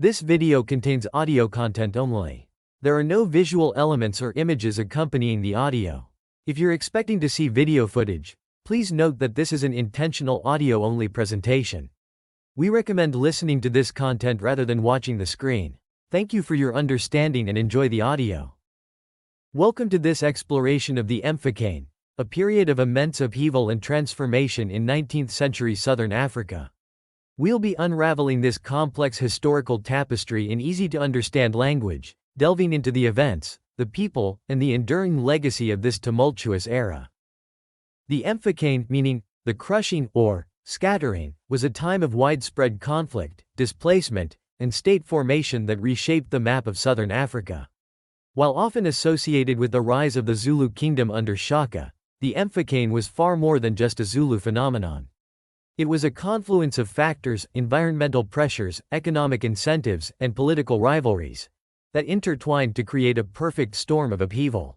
This video contains audio content only. There are no visual elements or images accompanying the audio. If you're expecting to see video footage, please note that this is an intentional audio-only presentation. We recommend listening to this content rather than watching the screen. Thank you for your understanding and enjoy the audio. Welcome to this exploration of the Mfecane, a period of immense upheaval and transformation in 19th century southern Africa. We'll be unraveling this complex historical tapestry in easy-to-understand language, delving into the events, the people, and the enduring legacy of this tumultuous era. The Mfecane, meaning the crushing or scattering, was a time of widespread conflict, displacement, and state formation that reshaped the map of southern Africa. While often associated with the rise of the Zulu kingdom under Shaka, the Mfecane was far more than just a Zulu phenomenon. It was a confluence of factors, environmental pressures, economic incentives, and political rivalries that intertwined to create a perfect storm of upheaval.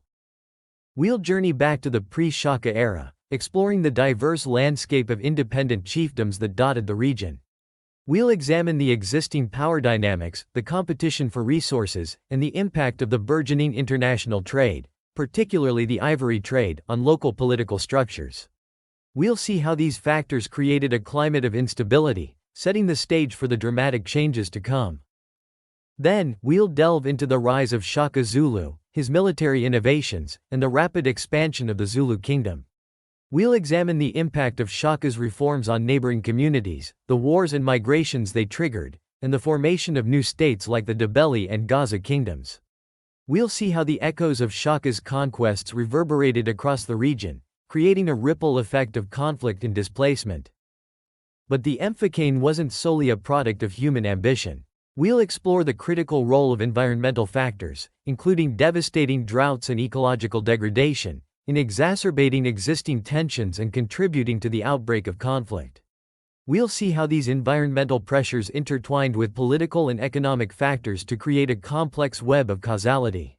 We'll journey back to the pre-Shaka era, exploring the diverse landscape of independent chiefdoms that dotted the region. We'll examine the existing power dynamics, the competition for resources, and the impact of the burgeoning international trade, particularly the ivory trade, on local political structures. We'll see how these factors created a climate of instability, setting the stage for the dramatic changes to come. Then, we'll delve into the rise of Shaka Zulu, his military innovations, and the rapid expansion of the Zulu kingdom. We'll examine the impact of Shaka's reforms on neighboring communities, the wars and migrations they triggered, and the formation of new states like the Ndebele and Gaza kingdoms. We'll see how the echoes of Shaka's conquests reverberated across the region, creating a ripple effect of conflict and displacement. But the Mfecane wasn't solely a product of human ambition. We'll explore the critical role of environmental factors, including devastating droughts and ecological degradation, in exacerbating existing tensions and contributing to the outbreak of conflict. We'll see how these environmental pressures intertwined with political and economic factors to create a complex web of causality.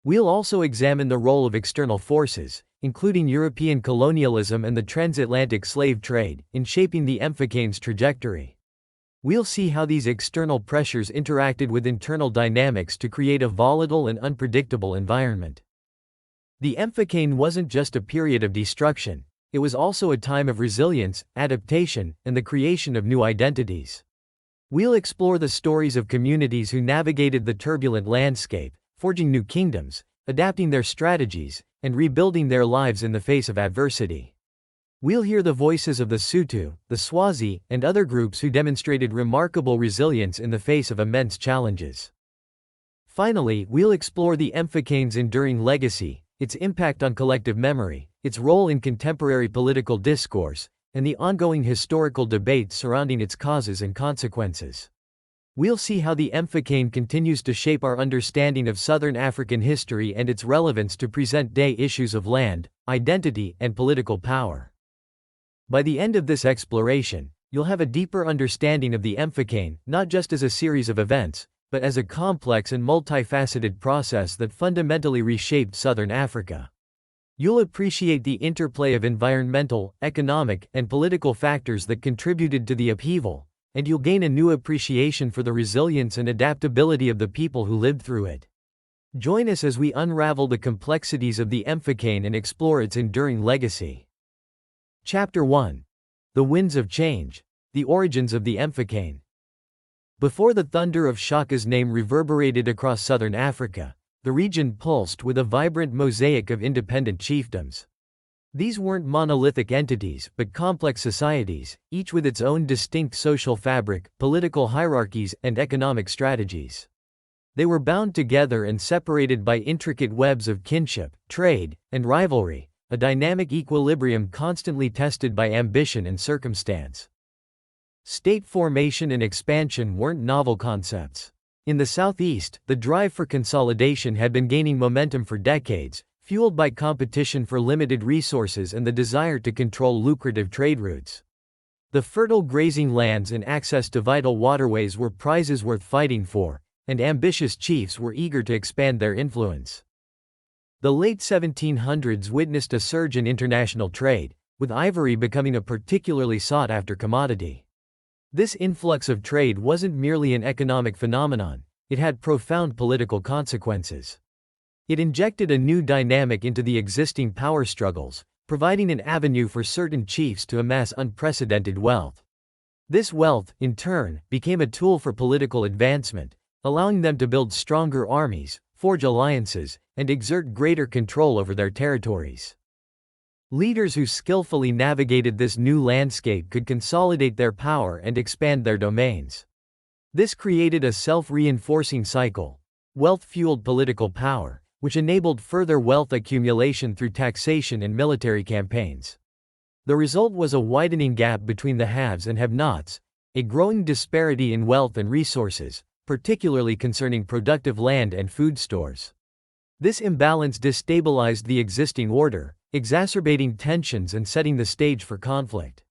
We'll also examine the role of external forces, including European colonialism and the transatlantic slave trade, in shaping the Mfecane's trajectory. We'll see how these external pressures interacted with internal dynamics to create a volatile and unpredictable environment. The Mfecane wasn't just a period of destruction, it was also a time of resilience, adaptation, and the creation of new identities. We'll explore the stories of communities who navigated the turbulent landscape, forging new kingdoms, adapting their strategies, and rebuilding their lives in the face of adversity. We'll hear the voices of the Sotho, the Swazi, and other groups who demonstrated remarkable resilience in the face of immense challenges. Finally, we'll explore the Mfecane's enduring legacy, its impact on collective memory, its role in contemporary political discourse, and the ongoing historical debate surrounding its causes and consequences. We'll see how the Mfecane continues to shape our understanding of Southern African history and its relevance to present-day issues of land, identity, and political power. By the end of this exploration, you'll have a deeper understanding of the Mfecane, not just as a series of events, but as a complex and multifaceted process that fundamentally reshaped Southern Africa. You'll appreciate the interplay of environmental, economic, and political factors that contributed to the upheaval, and you'll gain a new appreciation for the resilience and adaptability of the people who lived through it. Join us as we unravel the complexities of the Mfecane and explore its enduring legacy. Chapter 1. The Winds of Change. The Origins of the Mfecane. Before the thunder of Shaka's name reverberated across southern Africa, the region pulsed with a vibrant mosaic of independent chiefdoms. These weren't monolithic entities, but complex societies, each with its own distinct social fabric, political hierarchies, and economic strategies. They were bound together and separated by intricate webs of kinship, trade, and rivalry, a dynamic equilibrium constantly tested by ambition and circumstance. State formation and expansion weren't novel concepts. In the southeast, the drive for consolidation had been gaining momentum for decades, fueled by competition for limited resources and the desire to control lucrative trade routes. The fertile grazing lands and access to vital waterways were prizes worth fighting for, and ambitious chiefs were eager to expand their influence. The late 1700s witnessed a surge in international trade, with ivory becoming a particularly sought-after commodity. This influx of trade wasn't merely an economic phenomenon, it had profound political consequences. It injected a new dynamic into the existing power struggles, providing an avenue for certain chiefs to amass unprecedented wealth. This wealth, in turn, became a tool for political advancement, allowing them to build stronger armies, forge alliances, and exert greater control over their territories. Leaders who skillfully navigated this new landscape could consolidate their power and expand their domains. This created a self-reinforcing cycle. Wealth fueled political power, which enabled further wealth accumulation through taxation and military campaigns. The result was a widening gap between the haves and have-nots, a growing disparity in wealth and resources, particularly concerning productive land and food stores. This imbalance destabilized the existing order, exacerbating tensions and setting the stage for conflict.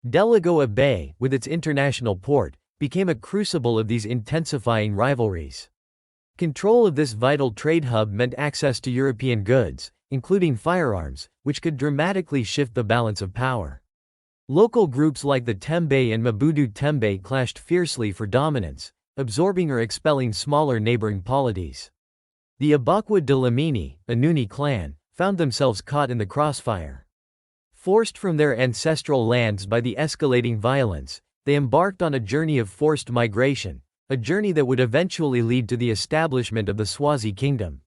Delagoa Bay, with its international port, became a crucible of these intensifying rivalries. Control of this vital trade hub meant access to European goods, including firearms, which could dramatically shift the balance of power. Local groups like the Tembe and Mabudu Tembe clashed fiercely for dominance, absorbing or expelling smaller neighboring polities. The Abakwa de Lamini, a Nuni clan, found themselves caught in the crossfire. Forced from their ancestral lands by the escalating violence, they embarked on a journey of forced migration, a journey that would eventually lead to the establishment of the Swazi kingdom.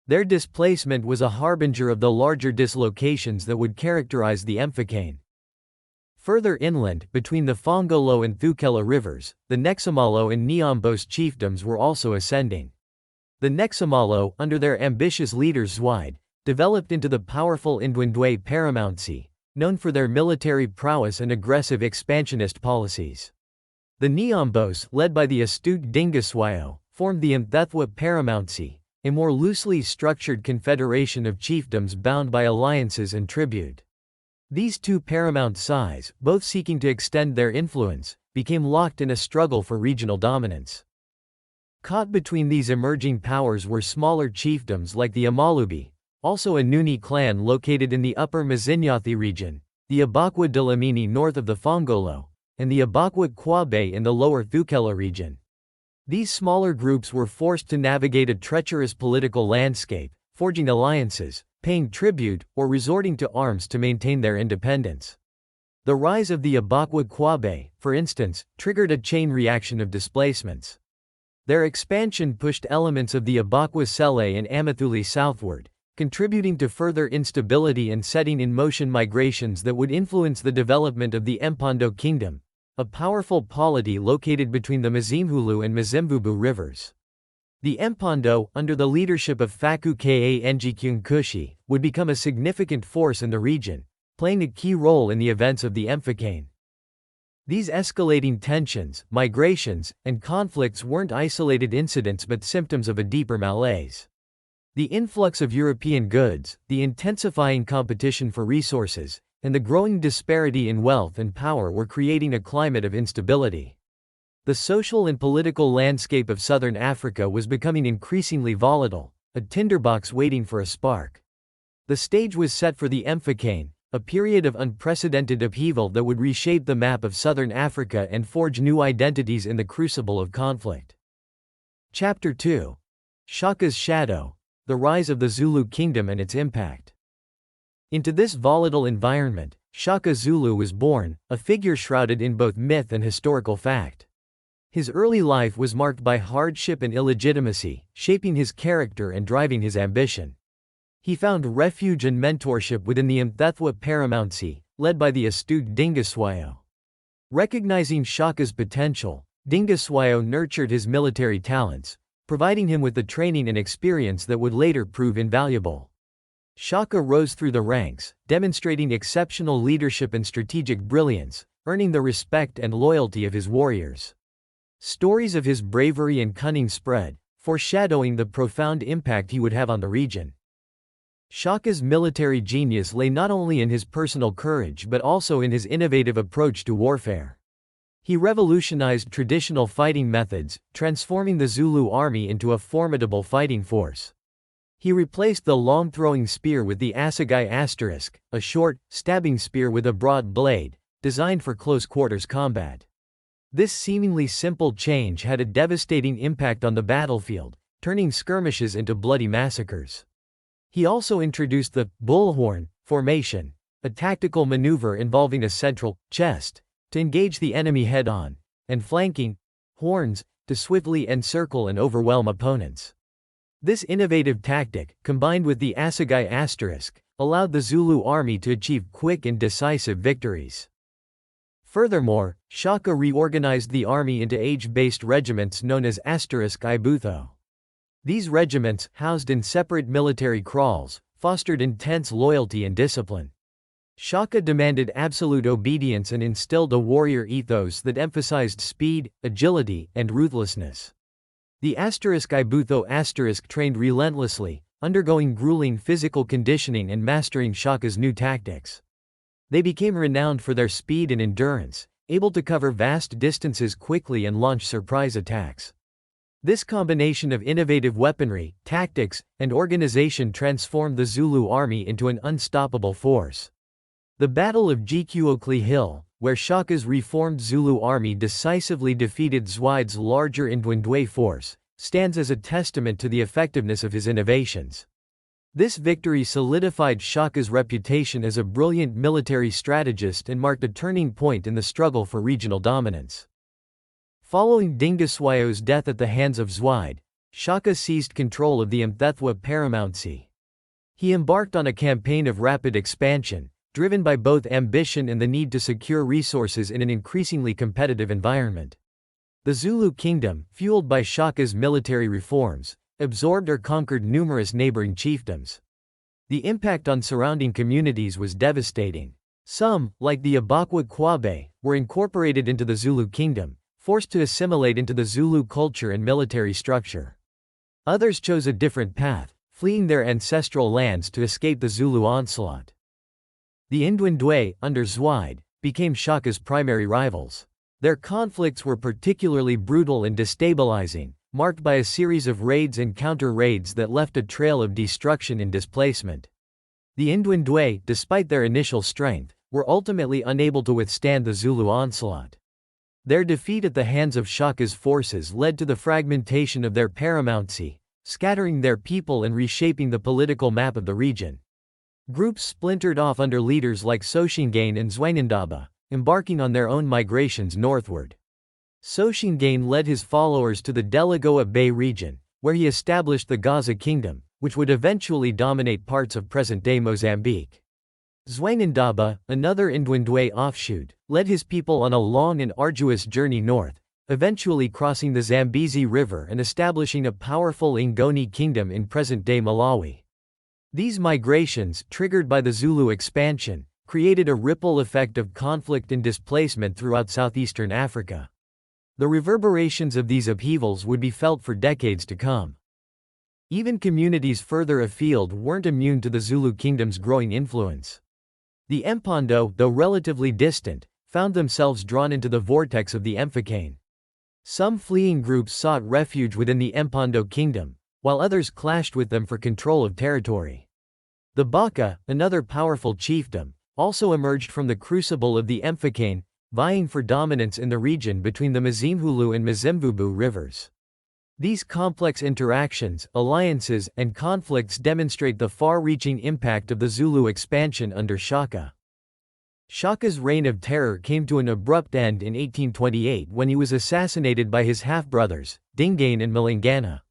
Their displacement was a harbinger of the larger dislocations that would characterize the Mfecane. Further inland, between the Fongolo and Thukela rivers, the Nexamalo and Nyombos chiefdoms were also ascending. The Nexamalo, under their ambitious leaders Zwide, developed into the powerful Ndwendwe paramountcy, known for their military prowess and aggressive expansionist policies. The Nyombos, led by the astute Dingiswayo, formed the Mthethwa paramountcy, a more loosely structured confederation of chiefdoms bound by alliances and tribute. These two paramount sides, both seeking to extend their influence, became locked in a struggle for regional dominance. Caught between these emerging powers were smaller chiefdoms like the Amalubi, also a Nuni clan located in the upper Mazinyathi region, the Abakwa de Lamini north of the Fongolo, and the Abakwa Kwabe in the lower Thukela region. These smaller groups were forced to navigate a treacherous political landscape, forging alliances, paying tribute, or resorting to arms to maintain their independence. The rise of the Abakwa Kwabe, for instance, triggered a chain reaction of displacements. Their expansion pushed elements of the Abakwa Sele and Amathuli southward, contributing to further instability and setting in motion migrations that would influence the development of the Mpondo Kingdom, a powerful polity located between the Mazimhulu and Mazimvubu rivers. The Mpondo, under the leadership of Faku Ka Njikyunkushi, would become a significant force in the region, playing a key role in the events of the Mfecane. These escalating tensions, migrations, and conflicts weren't isolated incidents but symptoms of a deeper malaise. The influx of European goods, the intensifying competition for resources, and the growing disparity in wealth and power were creating a climate of instability. The social and political landscape of southern Africa was becoming increasingly volatile, a tinderbox waiting for a spark. The stage was set for the Mfecane, a period of unprecedented upheaval that would reshape the map of southern Africa and forge new identities in the crucible of conflict. Chapter 2. Shaka's Shadow. The rise of the Zulu kingdom and its impact. Into this volatile environment, Shaka Zulu was born, a figure shrouded in both myth and historical fact. His early life was marked by hardship and illegitimacy, shaping his character and driving his ambition. He found refuge and mentorship within the Mthethwa paramountcy, led by the astute Dingiswayo. Recognizing Shaka's potential, Dingiswayo nurtured his military talents, providing him with the training and experience that would later prove invaluable. Shaka rose through the ranks, demonstrating exceptional leadership and strategic brilliance, earning the respect and loyalty of his warriors. Stories of his bravery and cunning spread, foreshadowing the profound impact he would have on the region. Shaka's military genius lay not only in his personal courage but also in his innovative approach to warfare. He revolutionized traditional fighting methods, transforming the Zulu army into a formidable fighting force. He replaced the long-throwing spear with the assegai asterisk, a short, stabbing spear with a broad blade, designed for close-quarters combat. This seemingly simple change had a devastating impact on the battlefield, turning skirmishes into bloody massacres. He also introduced the bullhorn formation, a tactical maneuver involving a central chest to engage the enemy head-on, and flanking horns to swiftly encircle and overwhelm opponents. This innovative tactic, combined with the assegai asterisk, allowed the Zulu army to achieve quick and decisive victories. Furthermore, Shaka reorganized the army into age-based regiments known as *ibutho. These regiments, housed in separate military kraals, fostered intense loyalty and discipline. Shaka demanded absolute obedience and instilled a warrior ethos that emphasized speed, agility, and ruthlessness. The *ibutho* trained relentlessly, undergoing grueling physical conditioning and mastering Shaka's new tactics. They became renowned for their speed and endurance, able to cover vast distances quickly and launch surprise attacks. This combination of innovative weaponry, tactics, and organization transformed the Zulu army into an unstoppable force. The Battle of Gkuokli Hill, where Shaka's reformed Zulu army decisively defeated Zwide's larger Ndwandwe force, stands as a testament to the effectiveness of his innovations. This victory solidified Shaka's reputation as a brilliant military strategist and marked a turning point in the struggle for regional dominance. Following Dingiswayo's death at the hands of Zwide, Shaka seized control of the Mfecane paramountcy. He embarked on a campaign of rapid expansion, driven by both ambition and the need to secure resources in an increasingly competitive environment. The Zulu kingdom, fueled by Shaka's military reforms, absorbed or conquered numerous neighboring chiefdoms. The impact on surrounding communities was devastating. Some, like the Abakwa Kwabe, were incorporated into the Zulu kingdom, forced to assimilate into the Zulu culture and military structure. Others chose a different path, fleeing their ancestral lands to escape the Zulu onslaught. The Ndwandwe, under Zwide, became Shaka's primary rivals. Their conflicts were particularly brutal and destabilizing, marked by a series of raids and counter-raids that left a trail of destruction and displacement. The Ndwandwe, despite their initial strength, were ultimately unable to withstand the Zulu onslaught. Their defeat at the hands of Shaka's forces led to the fragmentation of their paramountcy, scattering their people and reshaping the political map of the region. Groups splintered off under leaders like Soshingane and Zwainendaba, embarking on their own migrations northward. Soshingane led his followers to the Delagoa Bay region, where he established the Gaza Kingdom, which would eventually dominate parts of present-day Mozambique. Zwainendaba, another Ndwandwe offshoot, led his people on a long and arduous journey north, eventually crossing the Zambezi River and establishing a powerful Ngoni kingdom in present-day Malawi. These migrations, triggered by the Zulu expansion, created a ripple effect of conflict and displacement throughout southeastern Africa. The reverberations of these upheavals would be felt for decades to come. Even communities further afield weren't immune to the Zulu kingdom's growing influence. The Mpondo, though relatively distant, found themselves drawn into the vortex of the Mfecane. Some fleeing groups sought refuge within the Mpondo kingdom, while others clashed with them for control of territory. The Baka, another powerful chiefdom, also emerged from the crucible of the Mfecane, vying for dominance in the region between the Mzimhulu and Mzimvubu rivers. These complex interactions, alliances, and conflicts demonstrate the far-reaching impact of the Zulu expansion under Shaka. Shaka's reign of terror came to an abrupt end in 1828 when he was assassinated by his half-brothers, Dingane and Malingana.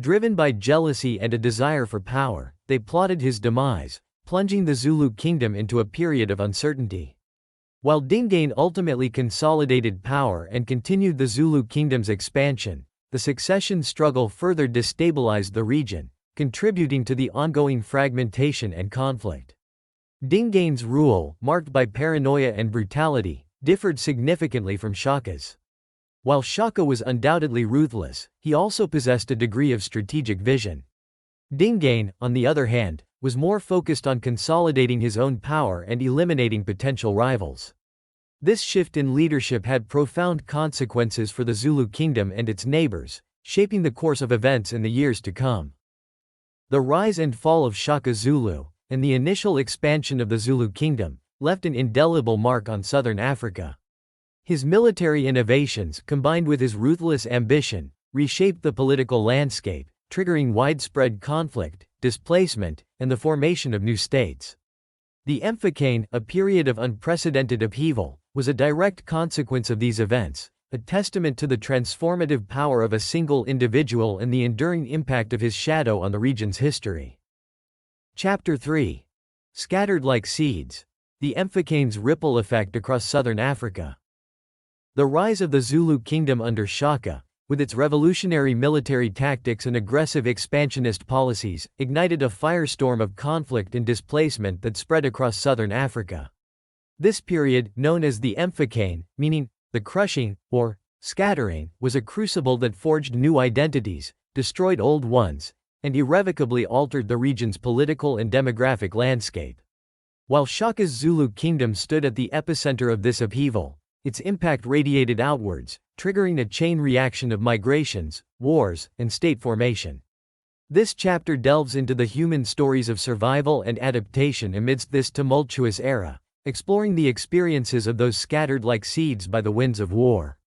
Driven by jealousy and a desire for power, they plotted his demise, plunging the Zulu kingdom into a period of uncertainty. While Dingane ultimately consolidated power and continued the Zulu kingdom's expansion, the succession struggle further destabilized the region, contributing to the ongoing fragmentation and conflict. Dingane's rule, marked by paranoia and brutality, differed significantly from Shaka's. While Shaka was undoubtedly ruthless, he also possessed a degree of strategic vision. Dingane, on the other hand, was more focused on consolidating his own power and eliminating potential rivals. This shift in leadership had profound consequences for the Zulu kingdom and its neighbors, shaping the course of events in the years to come. The rise and fall of Shaka Zulu, and the initial expansion of the Zulu kingdom, left an indelible mark on southern Africa. His military innovations, combined with his ruthless ambition, reshaped the political landscape, triggering widespread conflict, displacement, and the formation of new states. The Mfecane, a period of unprecedented upheaval, was a direct consequence of these events, a testament to the transformative power of a single individual and the enduring impact of his shadow on the region's history. Chapter 3. Scattered like seeds. The Mfecane's ripple effect across southern Africa. The rise of the Zulu kingdom under Shaka, with its revolutionary military tactics and aggressive expansionist policies, ignited a firestorm of conflict and displacement that spread across southern Africa. This period, known as the Mfecane, meaning the crushing, or scattering, was a crucible that forged new identities, destroyed old ones, and irrevocably altered the region's political and demographic landscape. While Shaka's Zulu kingdom stood at the epicenter of this upheaval, its impact radiated outwards, triggering a chain reaction of migrations, wars, and state formation. This chapter delves into the human stories of survival and adaptation amidst this tumultuous era, exploring the experiences of those scattered like seeds by the winds of war.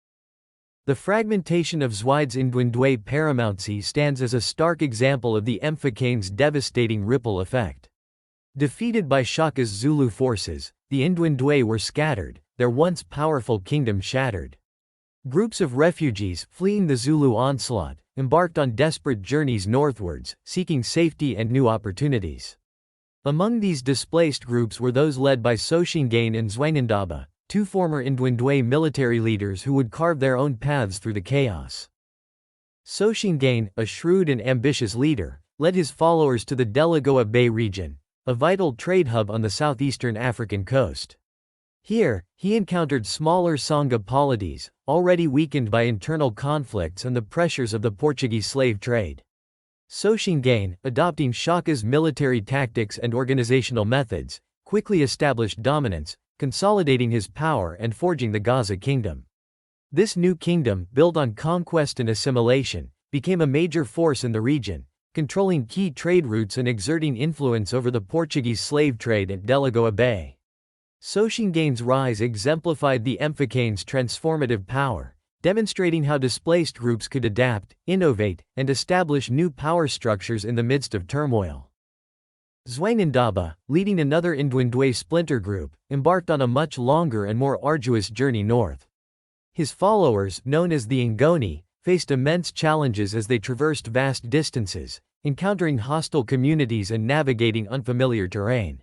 The fragmentation of Zwide's Ndwendwe paramountcy stands as a stark example of the Mfecane's devastating ripple effect. Defeated by Shaka's Zulu forces, the Ndwendwe were scattered, their once powerful kingdom shattered. Groups of refugees, fleeing the Zulu onslaught, embarked on desperate journeys northwards, seeking safety and new opportunities. Among these displaced groups were those led by Mfecane and Zwangendaba, two former Ndwendwe military leaders who would carve their own paths through the chaos. Mfecane, a shrewd and ambitious leader, led his followers to the Delagoa Bay region, a vital trade hub on the southeastern African coast. Here, he encountered smaller Sangha polities, already weakened by internal conflicts and the pressures of the Portuguese slave trade. Mfecane, adopting Shaka's military tactics and organizational methods, quickly established dominance, consolidating his power and forging the Gaza kingdom. This new kingdom, built on conquest and assimilation, became a major force in the region, controlling key trade routes and exerting influence over the Portuguese slave trade at Delagoa Bay. Mfecane's rise exemplified the Mfecane's transformative power, demonstrating how displaced groups could adapt, innovate, and establish new power structures in the midst of turmoil. Zwangendaba, leading another Ndwendwe splinter group, embarked on a much longer and more arduous journey north. His followers, known as the Ngoni, faced immense challenges as they traversed vast distances, encountering hostile communities and navigating unfamiliar terrain.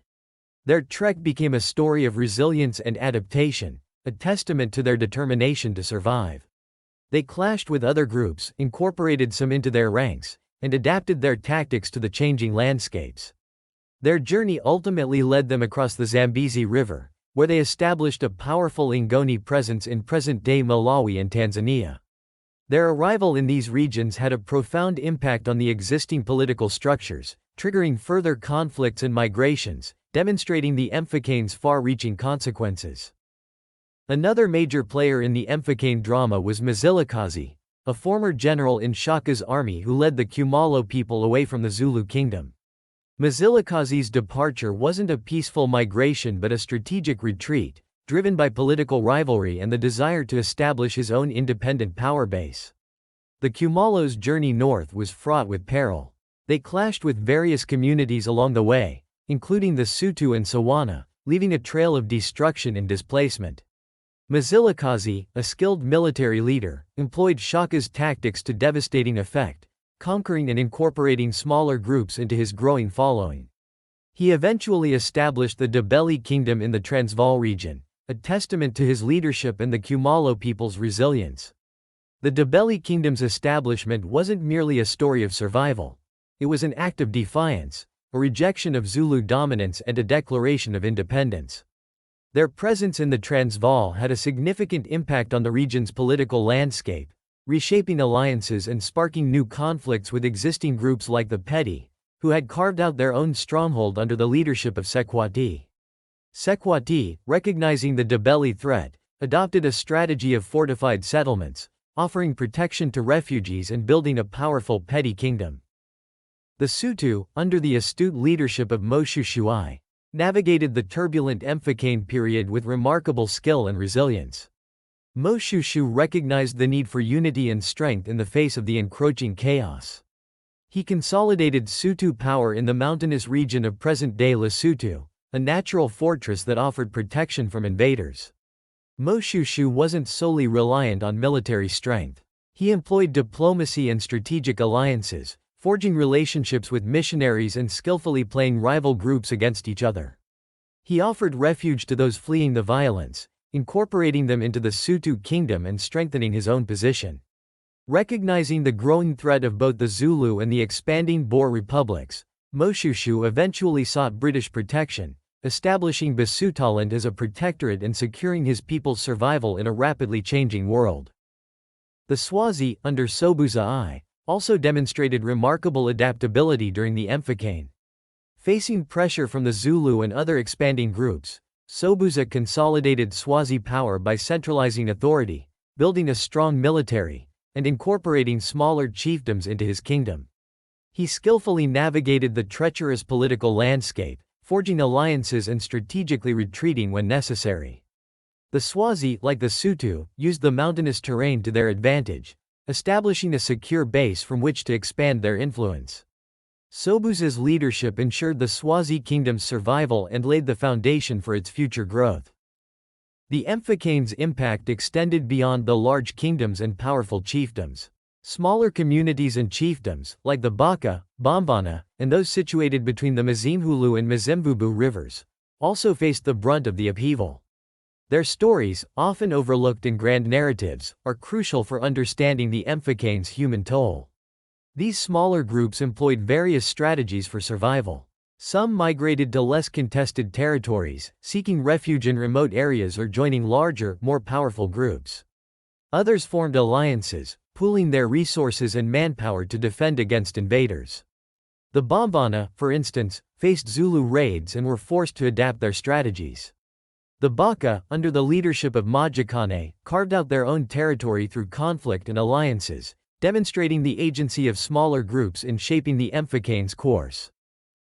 Their trek became a story of resilience and adaptation, a testament to their determination to survive. They clashed with other groups, incorporated some into their ranks, and adapted their tactics to the changing landscapes. Their journey ultimately led them across the Zambezi River, where they established a powerful Ngoni presence in present-day Malawi and Tanzania. Their arrival in these regions had a profound impact on the existing political structures, triggering further conflicts and migrations, demonstrating the Mfecane's far-reaching consequences. Another major player in the Mfecane drama was Mzilikazi, a former general in Shaka's army who led the Kumalo people away from the Zulu kingdom. Mzilikazi's departure wasn't a peaceful migration but a strategic retreat, driven by political rivalry and the desire to establish his own independent power base. The Kumalo's journey north was fraught with peril. They clashed with various communities along the way, including the Sutu and Sawana, leaving a trail of destruction and displacement. Mzilikazi, a skilled military leader, employed Shaka's tactics to devastating effect, conquering and incorporating smaller groups into his growing following. He eventually established the Ndebele kingdom in the Transvaal region, a testament to his leadership and the Kumalo people's resilience. The Ndebele kingdom's establishment wasn't merely a story of survival. It was an act of defiance, a rejection of Zulu dominance and a declaration of independence. Their presence in the Transvaal had a significant impact on the region's political landscape, reshaping alliances and sparking new conflicts with existing groups like the Pedi, who had carved out their own stronghold under the leadership of Sekwati. Sekwati, recognizing the Ndebele threat, adopted a strategy of fortified settlements, offering protection to refugees and building a powerful Pedi kingdom. The Sutu, under the astute leadership of Moshoeshoe, navigated the turbulent Mfecane period with remarkable skill and resilience. Moshoeshoe recognized the need for unity and strength in the face of the encroaching chaos. He consolidated Sotho power in the mountainous region of present-day Lesotho, a natural fortress that offered protection from invaders. Moshoeshoe wasn't solely reliant on military strength. He employed diplomacy and strategic alliances, forging relationships with missionaries and skillfully playing rival groups against each other. He offered refuge to those fleeing the violence, incorporating them into the Sotho kingdom and strengthening his own position. Recognizing the growing threat of both the Zulu and the expanding Boer republics, Moshoeshoe eventually sought British protection, establishing Basutoland as a protectorate and securing his people's survival in a rapidly changing world. The Swazi, under Sobhuza I, also demonstrated remarkable adaptability during the Mfecane. Facing pressure from the Zulu and other expanding groups, Sobhuza consolidated Swazi power by centralizing authority, building a strong military, and incorporating smaller chiefdoms into his kingdom. He skillfully navigated the treacherous political landscape, forging alliances and strategically retreating when necessary. The Swazi, like the Sotho, used the mountainous terrain to their advantage, establishing a secure base from which to expand their influence. Sobhuza's leadership ensured the Swazi kingdom's survival and laid the foundation for its future growth. The Mfecane's impact extended beyond the large kingdoms and powerful chiefdoms. Smaller communities and chiefdoms, like the Baka, Bombana, and those situated between the Mzimhulu and Mzimvubu rivers, also faced the brunt of the upheaval. Their stories, often overlooked in grand narratives, are crucial for understanding the Mfecane's human toll. These smaller groups employed various strategies for survival. Some migrated to less contested territories, seeking refuge in remote areas or joining larger, more powerful groups. Others formed alliances, pooling their resources and manpower to defend against invaders. The Bombana, for instance, faced Zulu raids and were forced to adapt their strategies. The Baka, under the leadership of Mfecane, carved out their own territory through conflict and alliances, demonstrating the agency of smaller groups in shaping the Mfecane's course.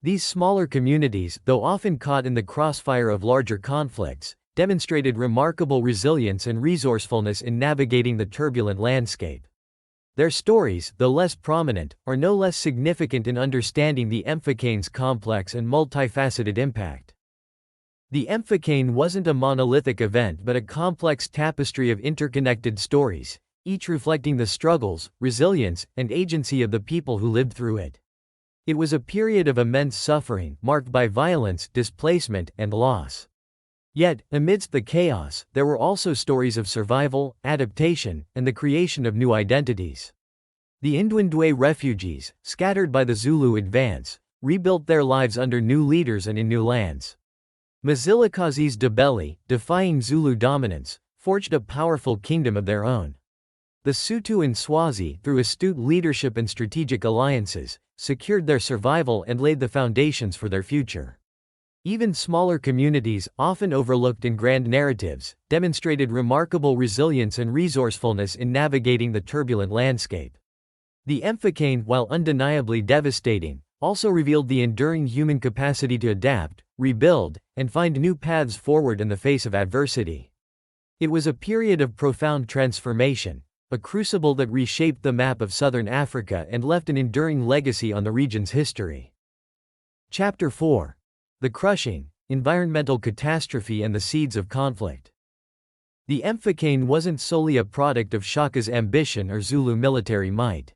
These smaller communities, though often caught in the crossfire of larger conflicts, demonstrated remarkable resilience and resourcefulness in navigating the turbulent landscape. Their stories, though less prominent, are no less significant in understanding the Mfecane's complex and multifaceted impact. The Mfecane wasn't a monolithic event but a complex tapestry of interconnected stories, each reflecting the struggles, resilience, and agency of the people who lived through it. It was a period of immense suffering, marked by violence, displacement, and loss. Yet, amidst the chaos, there were also stories of survival, adaptation, and the creation of new identities. The Indwindwe refugees, scattered by the Zulu advance, rebuilt their lives under new leaders and in new lands. Mzilikazi's Ndebele, defying Zulu dominance, forged a powerful kingdom of their own. The Sotho and Swazi, through astute leadership and strategic alliances, secured their survival and laid the foundations for their future. Even smaller communities, often overlooked in grand narratives, demonstrated remarkable resilience and resourcefulness in navigating the turbulent landscape. The Mfecane, while undeniably devastating, also revealed the enduring human capacity to adapt, rebuild, and find new paths forward in the face of adversity. It was a period of profound transformation, a crucible that reshaped the map of southern Africa and left an enduring legacy on the region's history. Chapter 4. The Crushing, Environmental Catastrophe and the Seeds of Conflict. The Mfecane wasn't solely a product of Shaka's ambition or Zulu military might.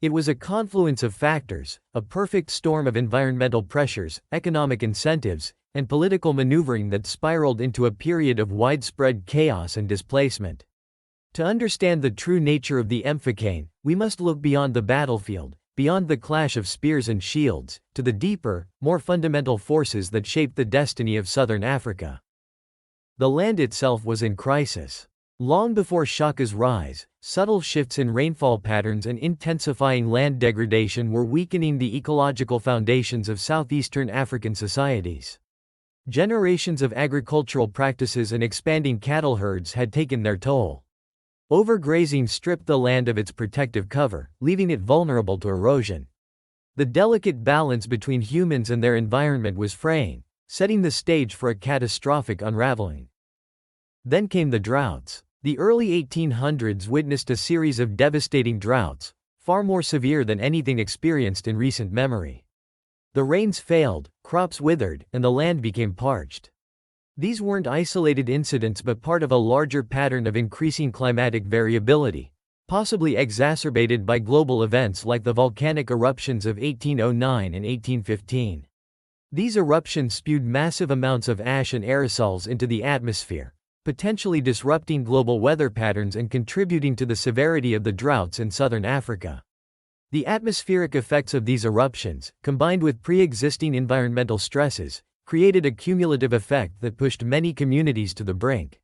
It was a confluence of factors, a perfect storm of environmental pressures, economic incentives, and political maneuvering that spiraled into a period of widespread chaos and displacement. To understand the true nature of the Mfecane, we must look beyond the battlefield, beyond the clash of spears and shields, to the deeper, more fundamental forces that shaped the destiny of southern Africa. The land itself was in crisis. Long before Shaka's rise, subtle shifts in rainfall patterns and intensifying land degradation were weakening the ecological foundations of southeastern African societies. Generations of agricultural practices and expanding cattle herds had taken their toll. Overgrazing stripped the land of its protective cover, leaving it vulnerable to erosion. The delicate balance between humans and their environment was fraying, setting the stage for a catastrophic unraveling. Then came the droughts. The early 1800s witnessed a series of devastating droughts, far more severe than anything experienced in recent memory. The rains failed, crops withered, and the land became parched. These weren't isolated incidents but part of a larger pattern of increasing climatic variability, possibly exacerbated by global events like the volcanic eruptions of 1809 and 1815. These eruptions spewed massive amounts of ash and aerosols into the atmosphere, potentially disrupting global weather patterns and contributing to the severity of the droughts in southern Africa. The atmospheric effects of these eruptions, combined with pre-existing environmental stresses, created a cumulative effect that pushed many communities to the brink.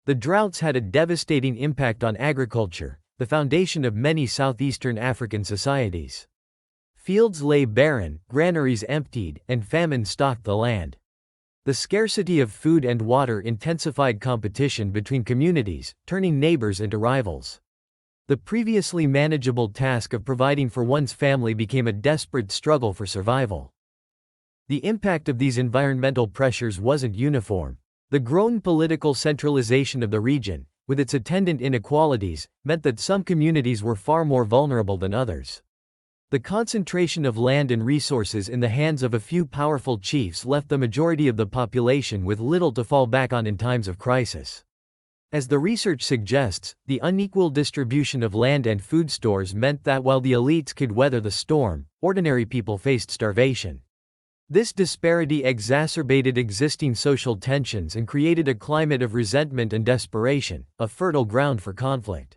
The droughts had a devastating impact on agriculture, the foundation of many southeastern African societies. Fields lay barren, granaries emptied, and famine stalked the land. The scarcity of food and water intensified competition between communities, turning neighbors into rivals. The previously manageable task of providing for one's family became a desperate struggle for survival. The impact of these environmental pressures wasn't uniform. The growing political centralization of the region, with its attendant inequalities, meant that some communities were far more vulnerable than others. The concentration of land and resources in the hands of a few powerful chiefs left the majority of the population with little to fall back on in times of crisis. As the research suggests, the unequal distribution of land and food stores meant that while the elites could weather the storm, ordinary people faced starvation. This disparity exacerbated existing social tensions and created a climate of resentment and desperation, a fertile ground for conflict.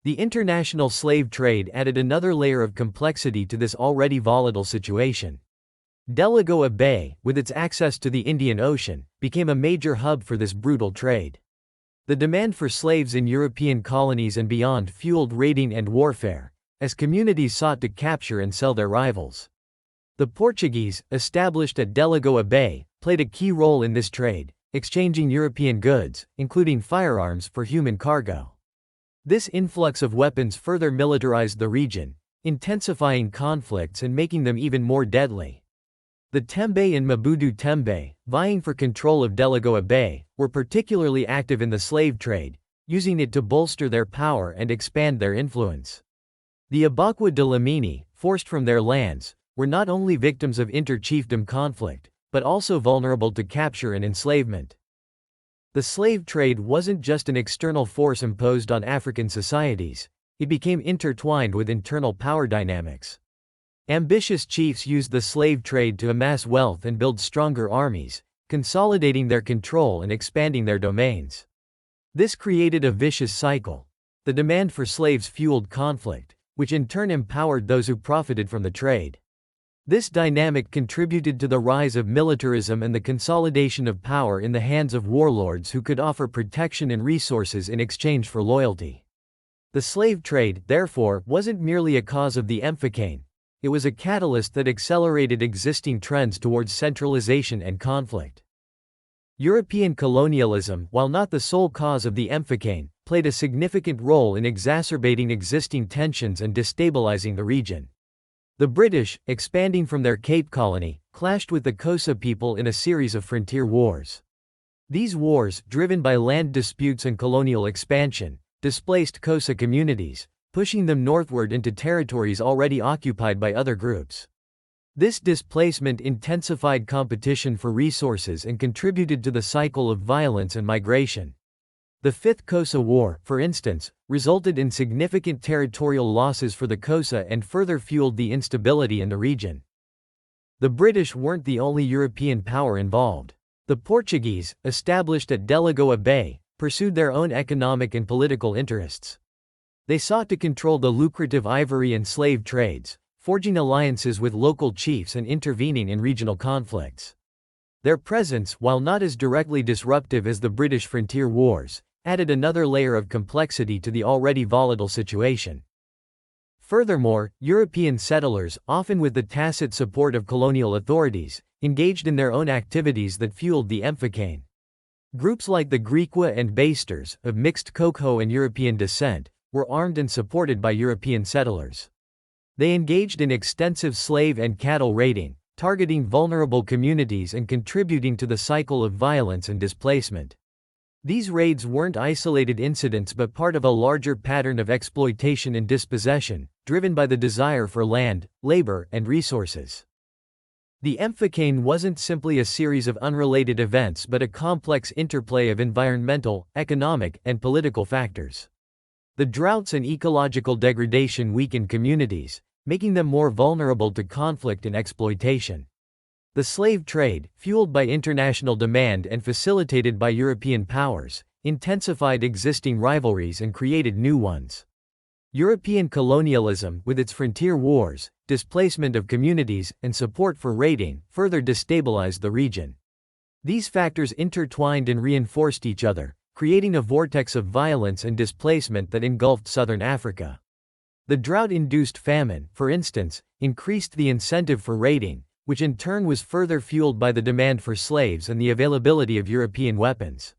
The international slave trade added another layer of complexity to this already volatile situation. Delagoa Bay, with its access to the Indian Ocean, became a major hub for this brutal trade. The demand for slaves in European colonies and beyond fueled raiding and warfare, as communities sought to capture and sell their rivals. The Portuguese, established at Delagoa Bay, played a key role in this trade, exchanging European goods, including firearms, for human cargo. This influx of weapons further militarized the region, intensifying conflicts and making them even more deadly. The Tembe and Mabudu Tembe, vying for control of Delagoa Bay, were particularly active in the slave trade, using it to bolster their power and expand their influence. The Abakwa de Lamini, forced from their lands, were not only victims of inter-chiefdom conflict, but also vulnerable to capture and enslavement. The slave trade wasn't just an external force imposed on African societies, it became intertwined with internal power dynamics. Ambitious chiefs used the slave trade to amass wealth and build stronger armies, consolidating their control and expanding their domains. This created a vicious cycle. The demand for slaves fueled conflict, which in turn empowered those who profited from the trade. This dynamic contributed to the rise of militarism and the consolidation of power in the hands of warlords who could offer protection and resources in exchange for loyalty. The slave trade, therefore, wasn't merely a cause of the Mfecane, it was a catalyst that accelerated existing trends towards centralization and conflict. European colonialism, while not the sole cause of the Mfecane, played a significant role in exacerbating existing tensions and destabilizing the region. The British, expanding from their Cape Colony, clashed with the Xhosa people in a series of frontier wars. These wars, driven by land disputes and colonial expansion, displaced Xhosa communities, pushing them northward into territories already occupied by other groups. This displacement intensified competition for resources and contributed to the cycle of violence and migration. The Fifth Xhosa War, for instance, resulted in significant territorial losses for the Xhosa and further fueled the instability in the region. The British weren't the only European power involved. The Portuguese, established at Delagoa Bay, pursued their own economic and political interests. They sought to control the lucrative ivory and slave trades, forging alliances with local chiefs and intervening in regional conflicts. Their presence, while not as directly disruptive as the British frontier wars, added another layer of complexity to the already volatile situation. Furthermore, European settlers, often with the tacit support of colonial authorities, engaged in their own activities that fueled the Mfecane. Groups like the Griqua and Basters, of mixed Cocoa and European descent, were armed and supported by European settlers. They engaged in extensive slave and cattle raiding, targeting vulnerable communities and contributing to the cycle of violence and displacement. These raids weren't isolated incidents but part of a larger pattern of exploitation and dispossession, driven by the desire for land, labor, and resources. The Mfecane wasn't simply a series of unrelated events but a complex interplay of environmental, economic, and political factors. The droughts and ecological degradation weakened communities, making them more vulnerable to conflict and exploitation. The slave trade, fueled by international demand and facilitated by European powers, intensified existing rivalries and created new ones. European colonialism, with its frontier wars, displacement of communities, and support for raiding, further destabilized the region. These factors intertwined and reinforced each other, creating a vortex of violence and displacement that engulfed southern Africa. The drought-induced famine, for instance, increased the incentive for raiding, which in turn was further fueled by the demand for slaves and the availability of European weapons.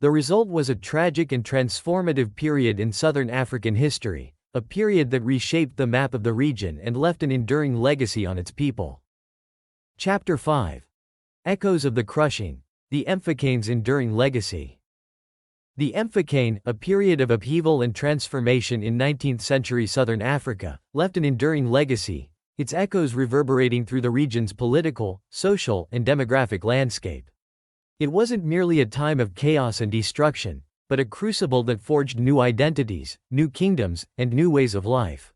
The result was a tragic and transformative period in southern African history, a period that reshaped the map of the region and left an enduring legacy on its people. Chapter 5. Echoes of the Crushing, the Mfecane's Enduring Legacy. The Mfecane, a period of upheaval and transformation in 19th-century southern Africa, left an enduring legacy, its echoes reverberating through the region's political, social, and demographic landscape. It wasn't merely a time of chaos and destruction, but a crucible that forged new identities, new kingdoms, and new ways of life.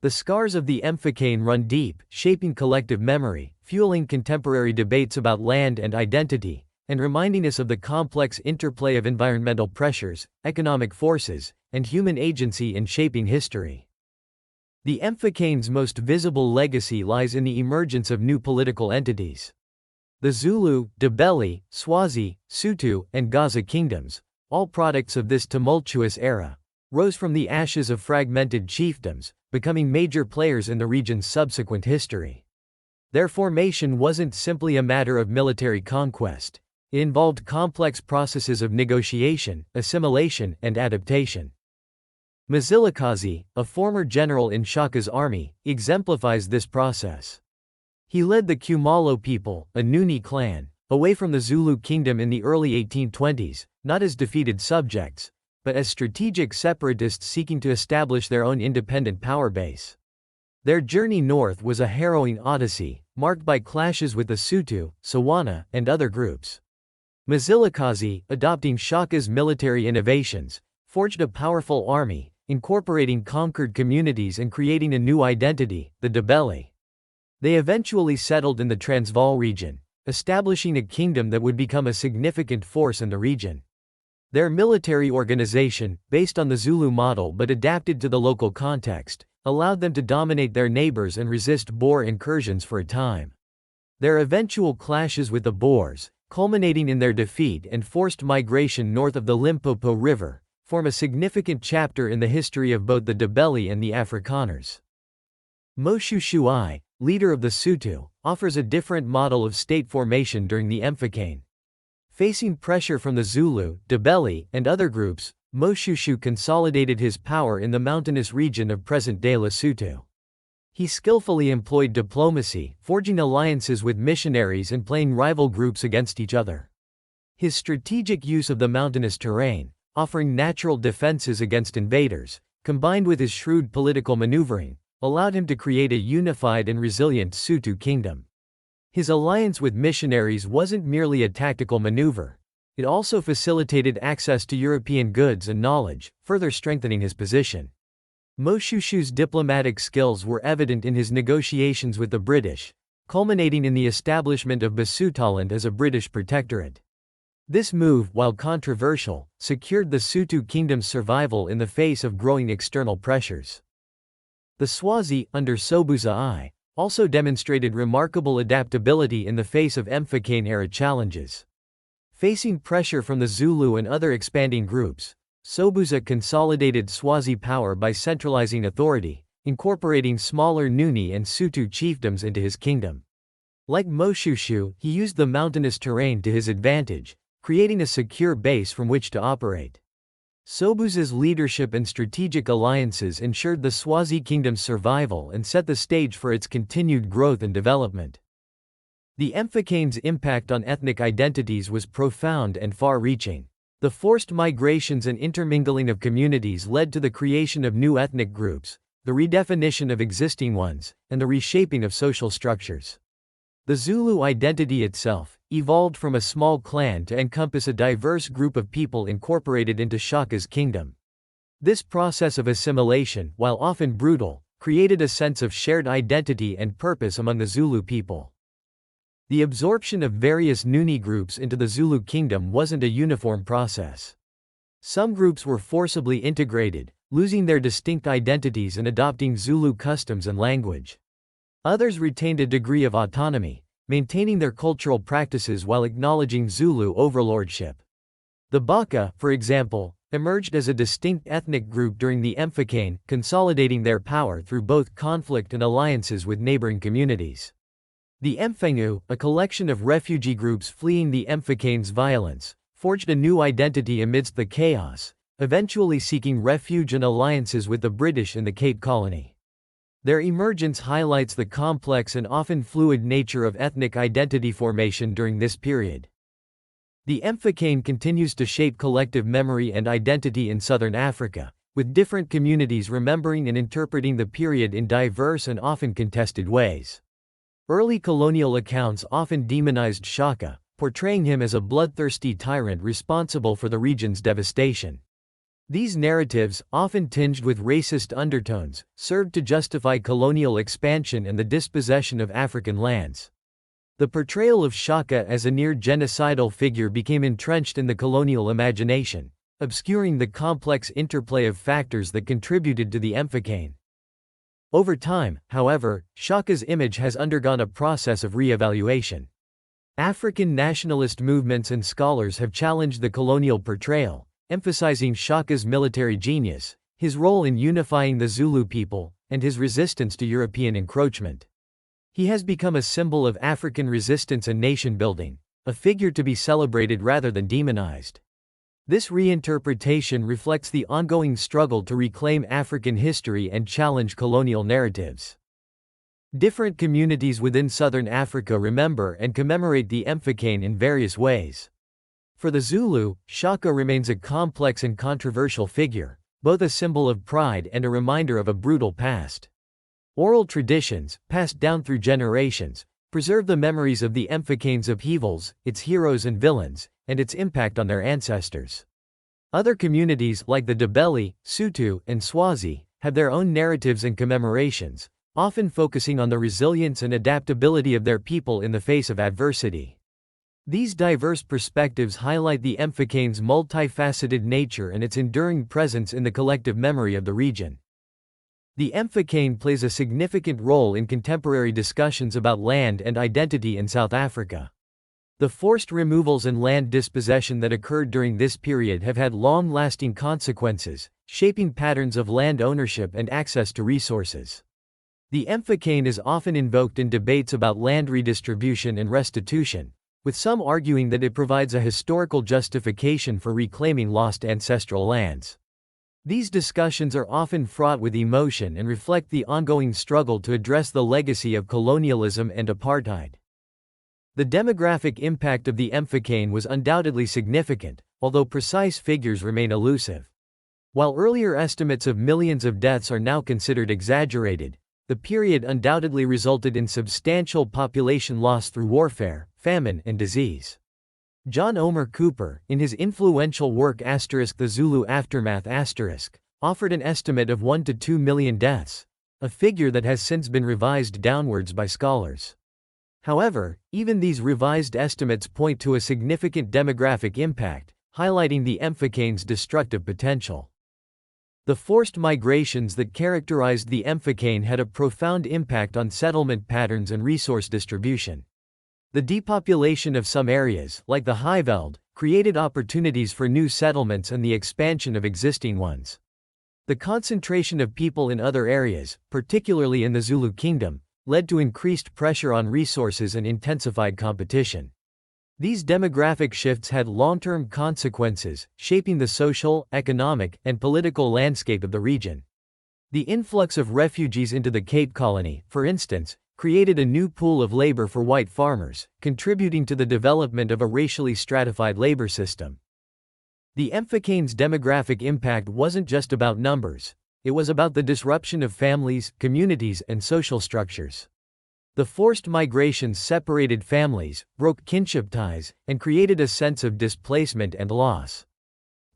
The scars of the Mfecane run deep, shaping collective memory, fueling contemporary debates about land and identity, and reminding us of the complex interplay of environmental pressures, economic forces, and human agency in shaping history. The Mfecane's most visible legacy lies in the emergence of new political entities. The Zulu, Ndebele, Swazi, Sotho, and Gaza kingdoms, all products of this tumultuous era, rose from the ashes of fragmented chiefdoms, becoming major players in the region's subsequent history. Their formation wasn't simply a matter of military conquest. It involved complex processes of negotiation, assimilation, and adaptation. Mzilikazi, a former general in Shaka's army, exemplifies this process. He led the Kumalo people, a Nguni clan, away from the Zulu kingdom in the early 1820s, not as defeated subjects, but as strategic separatists seeking to establish their own independent power base. Their journey north was a harrowing odyssey, marked by clashes with the Sotho, Sawana, and other groups. Mzilikazi, adopting Shaka's military innovations, forged a powerful army, incorporating conquered communities and creating a new identity, the Ndebele. They eventually settled in the Transvaal region, establishing a kingdom that would become a significant force in the region. Their military organization, based on the Zulu model but adapted to the local context, allowed them to dominate their neighbors and resist Boer incursions for a time. Their eventual clashes with the Boers, culminating in their defeat and forced migration north of the Limpopo River, form a significant chapter in the history of both the Ndebele and the Afrikaners. Moshoeshoe I, leader of the Sotho, offers a different model of state formation during the Mfecane. Facing pressure from the Zulu, Ndebele, and other groups, Moshoeshoe consolidated his power in the mountainous region of present-day Lesotho. He skillfully employed diplomacy, forging alliances with missionaries and playing rival groups against each other. His strategic use of the mountainous terrain, offering natural defenses against invaders, combined with his shrewd political maneuvering, allowed him to create a unified and resilient Sotho kingdom. His alliance with missionaries wasn't merely a tactical maneuver. It also facilitated access to European goods and knowledge, further strengthening his position. Moshoeshoe's diplomatic skills were evident in his negotiations with the British, culminating in the establishment of Basutoland as a British protectorate. This move, while controversial, secured the Sotho kingdom's survival in the face of growing external pressures. The Swazi, under Sobhuza I, also demonstrated remarkable adaptability in the face of Mfecane-era challenges. Facing pressure from the Zulu and other expanding groups, Sobhuza consolidated Swazi power by centralizing authority, incorporating smaller Nguni and Sotho chiefdoms into his kingdom. Like Moshoeshoe, he used the mountainous terrain to his advantage, creating a secure base from which to operate. Sobhuza's leadership and strategic alliances ensured the Swazi kingdom's survival and set the stage for its continued growth and development. The Mfecane's impact on ethnic identities was profound and far-reaching. The forced migrations and intermingling of communities led to the creation of new ethnic groups, the redefinition of existing ones, and the reshaping of social structures. The Zulu identity itself evolved from a small clan to encompass a diverse group of people incorporated into Shaka's kingdom. This process of assimilation, while often brutal, created a sense of shared identity and purpose among the Zulu people. The absorption of various Nguni groups into the Zulu kingdom wasn't a uniform process. Some groups were forcibly integrated, losing their distinct identities and adopting Zulu customs and language. Others retained a degree of autonomy, maintaining their cultural practices while acknowledging Zulu overlordship. The Baka, for example, emerged as a distinct ethnic group during the Mfecane, consolidating their power through both conflict and alliances with neighboring communities. The Mfengu, a collection of refugee groups fleeing the Mfecane's violence, forged a new identity amidst the chaos, eventually seeking refuge and alliances with the British in the Cape Colony. Their emergence highlights the complex and often fluid nature of ethnic identity formation during this period. The Mfecane continues to shape collective memory and identity in southern Africa, with different communities remembering and interpreting the period in diverse and often contested ways. Early colonial accounts often demonized Shaka, portraying him as a bloodthirsty tyrant responsible for the region's devastation. These narratives, often tinged with racist undertones, served to justify colonial expansion and the dispossession of African lands. The portrayal of Shaka as a near-genocidal figure became entrenched in the colonial imagination, obscuring the complex interplay of factors that contributed to the Mfecane. Over time, however, Shaka's image has undergone a process of re-evaluation. African nationalist movements and scholars have challenged the colonial portrayal, emphasizing Shaka's military genius, his role in unifying the Zulu people, and his resistance to European encroachment. He has become a symbol of African resistance and nation-building, a figure to be celebrated rather than demonized. This reinterpretation reflects the ongoing struggle to reclaim African history and challenge colonial narratives. Different communities within southern Africa remember and commemorate the Mfecane in various ways. For the Zulu, Shaka remains a complex and controversial figure, both a symbol of pride and a reminder of a brutal past. Oral traditions, passed down through generations, preserve the memories of the Mfecane's upheavals, its heroes and villains, and its impact on their ancestors. Other communities, like the Ndebele, Sotho, and Swazi, have their own narratives and commemorations, often focusing on the resilience and adaptability of their people in the face of adversity. These diverse perspectives highlight the Mfecane's multifaceted nature and its enduring presence in the collective memory of the region. The Mfecane plays a significant role in contemporary discussions about land and identity in South Africa. The forced removals and land dispossession that occurred during this period have had long-lasting consequences, shaping patterns of land ownership and access to resources. The Mfecane is often invoked in debates about land redistribution and restitution, with some arguing that it provides a historical justification for reclaiming lost ancestral lands. These discussions are often fraught with emotion and reflect the ongoing struggle to address the legacy of colonialism and apartheid. The demographic impact of the Mfecane was undoubtedly significant, although precise figures remain elusive. While earlier estimates of millions of deaths are now considered exaggerated, the period undoubtedly resulted in substantial population loss through warfare, famine, and disease. John Omer Cooper, in his influential work *The Zulu Aftermath*, offered an estimate of 1 to 2 million deaths, a figure that has since been revised downwards by scholars. However, even these revised estimates point to a significant demographic impact, highlighting the Mfecane's destructive potential. The forced migrations that characterized the Mfecane had a profound impact on settlement patterns and resource distribution. The depopulation of some areas, like the Highveld, created opportunities for new settlements and the expansion of existing ones. The concentration of people in other areas, particularly in the Zulu kingdom, led to increased pressure on resources and intensified competition. These demographic shifts had long-term consequences, shaping the social, economic, and political landscape of the region. The influx of refugees into the Cape Colony, for instance, created a new pool of labor for white farmers, contributing to the development of a racially stratified labor system. The Mfecane's demographic impact wasn't just about numbers, it was about the disruption of families, communities, and social structures. The forced migrations separated families, broke kinship ties, and created a sense of displacement and loss.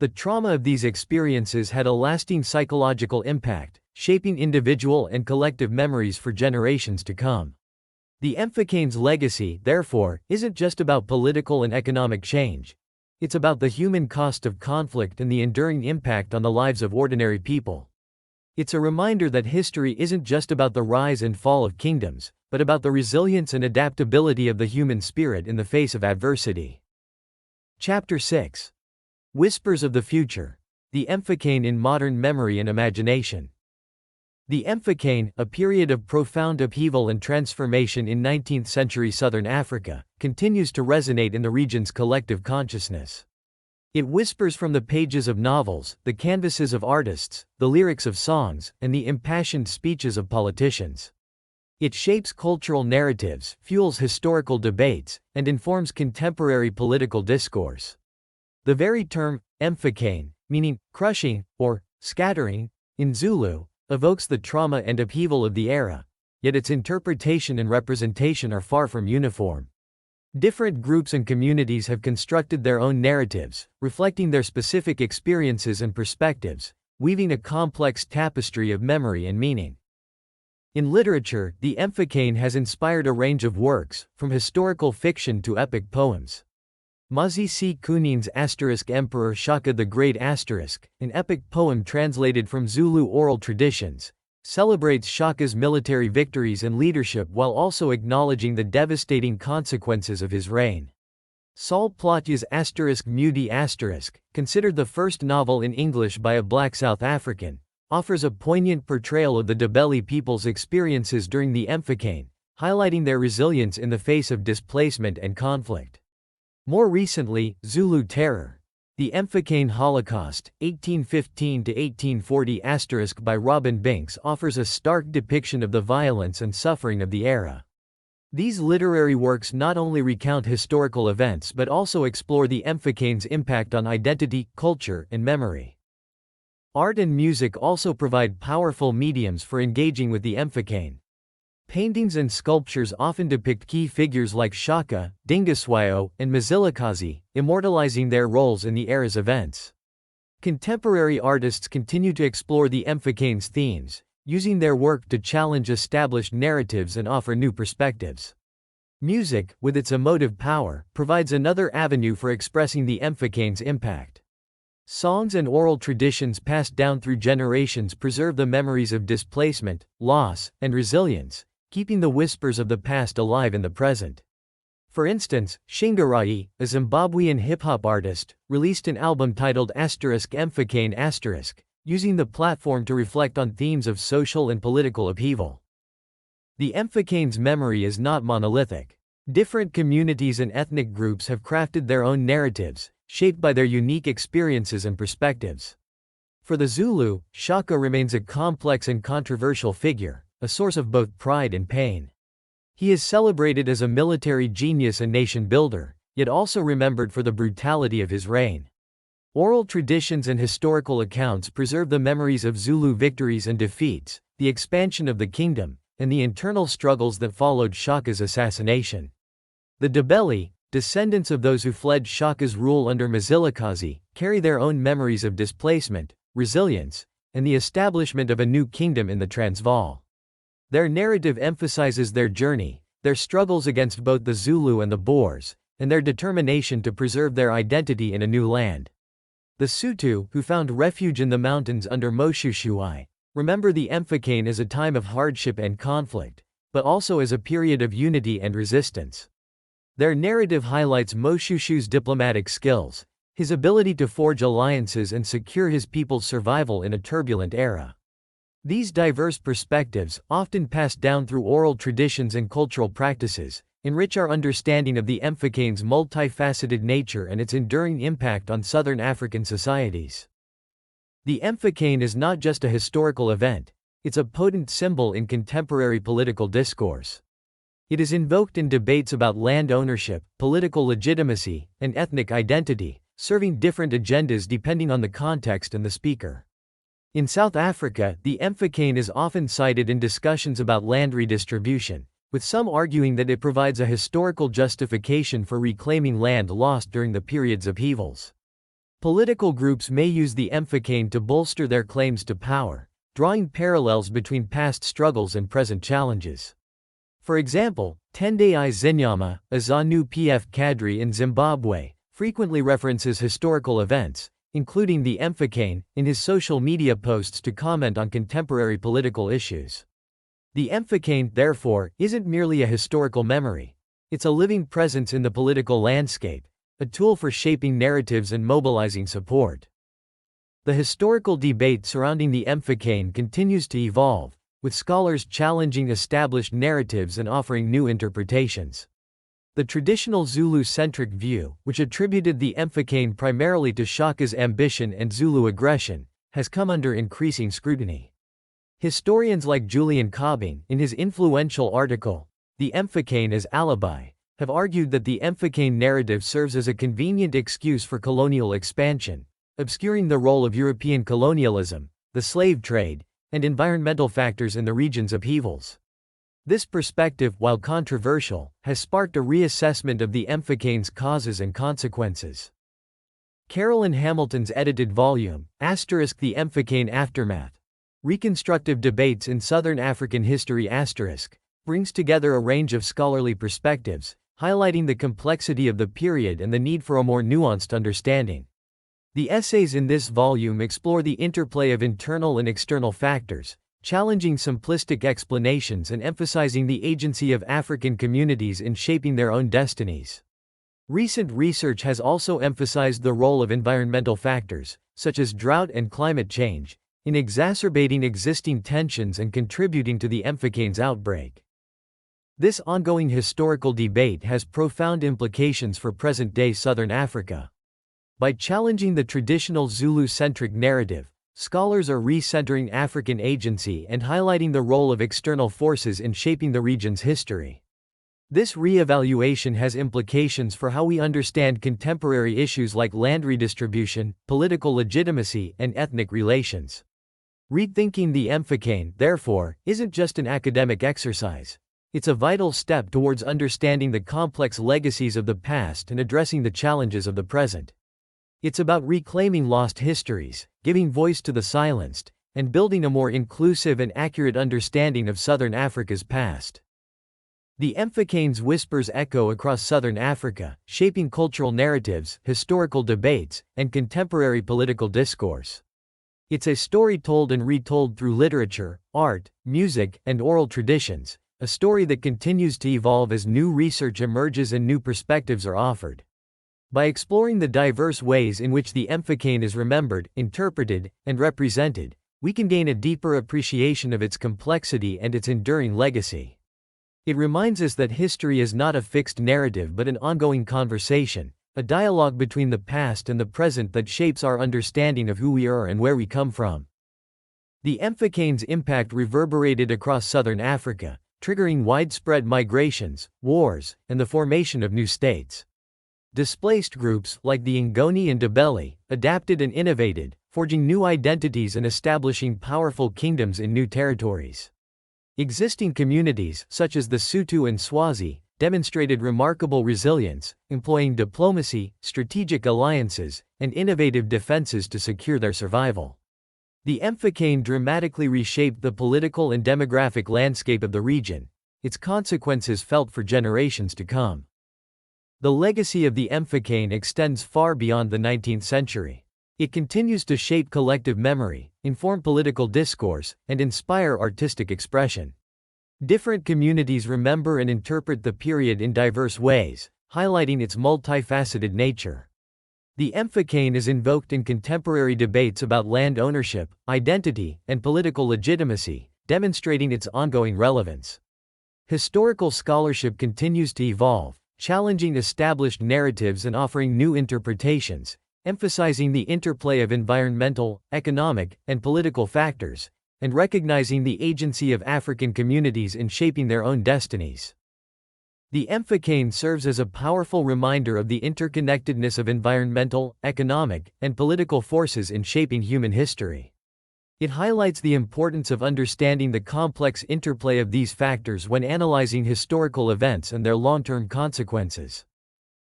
The trauma of these experiences had a lasting psychological impact, shaping individual and collective memories for generations to come. The Mfecane's legacy, therefore, isn't just about political and economic change. It's about the human cost of conflict and the enduring impact on the lives of ordinary people. It's a reminder that history isn't just about the rise and fall of kingdoms, but about the resilience and adaptability of the human spirit in the face of adversity. Chapter 6. Whispers of the Future. The Mfecane in Modern Memory and Imagination. The Mfecane, a period of profound upheaval and transformation in 19th-century southern Africa, continues to resonate in the region's collective consciousness. It whispers from the pages of novels, the canvases of artists, the lyrics of songs, and the impassioned speeches of politicians. It shapes cultural narratives, fuels historical debates, and informs contemporary political discourse. The very term, Mfecane, meaning crushing or scattering, in Zulu, evokes the trauma and upheaval of the era, yet its interpretation and representation are far from uniform. Different groups and communities have constructed their own narratives, reflecting their specific experiences and perspectives, weaving a complex tapestry of memory and meaning. In literature, the Mfecane has inspired a range of works, from historical fiction to epic poems. Mfecane's Emperor Shaka the Great an epic poem translated from Zulu oral traditions, celebrates Shaka's military victories and leadership while also acknowledging the devastating consequences of his reign. Saul Plotya's Moody considered the first novel in English by a black South African, offers a poignant portrayal of the Ndebele people's experiences during the Mfecane, highlighting their resilience in the face of displacement and conflict. More recently, Zulu Terror. The Mfecane Holocaust, 1815–1840 by Robin Binks offers a stark depiction of the violence and suffering of the era. These literary works not only recount historical events but also explore the Mfecane's impact on identity, culture, and memory. Art and music also provide powerful mediums for engaging with the Mfecane. Paintings and sculptures often depict key figures like Shaka, Dingiswayo, and Mzilikazi, immortalizing their roles in the era's events. Contemporary artists continue to explore the Mfecane's themes, using their work to challenge established narratives and offer new perspectives. Music, with its emotive power, provides another avenue for expressing the Mfecane's impact. Songs and oral traditions passed down through generations preserve the memories of displacement, loss, and resilience, keeping the whispers of the past alive in the present. For instance, Shingarai, a Zimbabwean hip-hop artist, released an album titled Mfecane*, using the platform to reflect on themes of social and political upheaval. The Mfecane's memory is not monolithic. Different communities and ethnic groups have crafted their own narratives, shaped by their unique experiences and perspectives. For the Zulu, Shaka remains a complex and controversial figure, a source of both pride and pain. He is celebrated as a military genius and nation builder, yet also remembered for the brutality of his reign. Oral traditions and historical accounts preserve the memories of Zulu victories and defeats, the expansion of the kingdom, and the internal struggles that followed Shaka's assassination. The Ndebele, descendants of those who fled Shaka's rule under Mzilikazi, carry their own memories of displacement, resilience, and the establishment of a new kingdom in the Transvaal. Their narrative emphasizes their journey, their struggles against both the Zulu and the Boers, and their determination to preserve their identity in a new land. The Sotho, who found refuge in the mountains under Moshoeshoe, remember the Mfecane as a time of hardship and conflict, but also as a period of unity and resistance. Their narrative highlights Moshoeshoe's diplomatic skills, his ability to forge alliances and secure his people's survival in a turbulent era. These diverse perspectives, often passed down through oral traditions and cultural practices, enrich our understanding of the Mfecane's multifaceted nature and its enduring impact on Southern African societies. The Mfecane is not just a historical event, it's a potent symbol in contemporary political discourse. It is invoked in debates about land ownership, political legitimacy, and ethnic identity, serving different agendas depending on the context and the speaker. In South Africa, the Mfecane is often cited in discussions about land redistribution, with some arguing that it provides a historical justification for reclaiming land lost during the period's upheavals. Political groups may use the Mfecane to bolster their claims to power, drawing parallels between past struggles and present challenges. For example, Tendai Zinyama, a ZANU-PF cadre in Zimbabwe, frequently references historical events, including the Mfecane, in his social media posts to comment on contemporary political issues. The Mfecane, therefore, isn't merely a historical memory. It's a living presence in the political landscape, a tool for shaping narratives and mobilizing support. The historical debate surrounding the Mfecane continues to evolve, with scholars challenging established narratives and offering new interpretations. The traditional Zulu-centric view, which attributed the Mfecane primarily to Shaka's ambition and Zulu aggression, has come under increasing scrutiny. Historians like Julian Cobbing, in his influential article, The Mfecane as Alibi, have argued that the Mfecane narrative serves as a convenient excuse for colonial expansion, obscuring the role of European colonialism, the slave trade, and environmental factors in the region's upheavals. This perspective, while controversial, has sparked a reassessment of the Mfecane's causes and consequences. Carolyn Hamilton's edited volume, *The Mfecane Aftermath: Reconstructive Debates in Southern African History*, brings together a range of scholarly perspectives, highlighting the complexity of the period and the need for a more nuanced understanding. The essays in this volume explore the interplay of internal and external factors, challenging simplistic explanations and emphasizing the agency of African communities in shaping their own destinies. Recent research has also emphasized the role of environmental factors, such as drought and climate change, in exacerbating existing tensions and contributing to the Mfecane's outbreak. This ongoing historical debate has profound implications for present-day Southern Africa. By challenging the traditional Zulu-centric narrative, scholars are recentering African agency and highlighting the role of external forces in shaping the region's history. This re-evaluation has implications for how we understand contemporary issues like land redistribution, political legitimacy, and ethnic relations. Rethinking the Mfecane, therefore, isn't just an academic exercise. It's a vital step towards understanding the complex legacies of the past and addressing the challenges of the present. It's about reclaiming lost histories, giving voice to the silenced, and building a more inclusive and accurate understanding of Southern Africa's past. The Mfecane's whispers echo across Southern Africa, shaping cultural narratives, historical debates, and contemporary political discourse. It's a story told and retold through literature, art, music, and oral traditions, a story that continues to evolve as new research emerges and new perspectives are offered. By exploring the diverse ways in which the Mfecane is remembered, interpreted, and represented, we can gain a deeper appreciation of its complexity and its enduring legacy. It reminds us that history is not a fixed narrative but an ongoing conversation, a dialogue between the past and the present that shapes our understanding of who we are and where we come from. The Mfecane's impact reverberated across Southern Africa, triggering widespread migrations, wars, and the formation of new states. Displaced groups, like the Ngoni and Ndebele, adapted and innovated, forging new identities and establishing powerful kingdoms in new territories. Existing communities, such as the Sotho and Swazi, demonstrated remarkable resilience, employing diplomacy, strategic alliances, and innovative defenses to secure their survival. The Mfecane dramatically reshaped the political and demographic landscape of the region, its consequences felt for generations to come. The legacy of the Mfecane extends far beyond the 19th century. It continues to shape collective memory, inform political discourse, and inspire artistic expression. Different communities remember and interpret the period in diverse ways, highlighting its multifaceted nature. The Mfecane is invoked in contemporary debates about land ownership, identity, and political legitimacy, demonstrating its ongoing relevance. Historical scholarship continues to evolve, challenging established narratives and offering new interpretations, emphasizing the interplay of environmental, economic, and political factors, and recognizing the agency of African communities in shaping their own destinies. The Mfecane serves as a powerful reminder of the interconnectedness of environmental, economic, and political forces in shaping human history. It highlights the importance of understanding the complex interplay of these factors when analyzing historical events and their long-term consequences.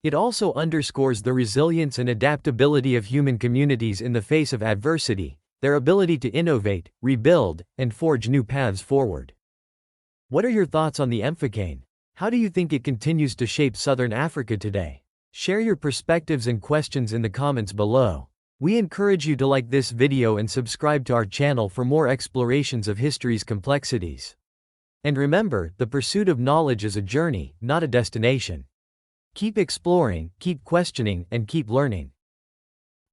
It also underscores the resilience and adaptability of human communities in the face of adversity, their ability to innovate, rebuild, and forge new paths forward. What are your thoughts on the Mfecane? How do you think it continues to shape Southern Africa today? Share your perspectives and questions in the comments below. We encourage you to like this video and subscribe to our channel for more explorations of history's complexities. And remember, the pursuit of knowledge is a journey, not a destination. Keep exploring, keep questioning, and keep learning.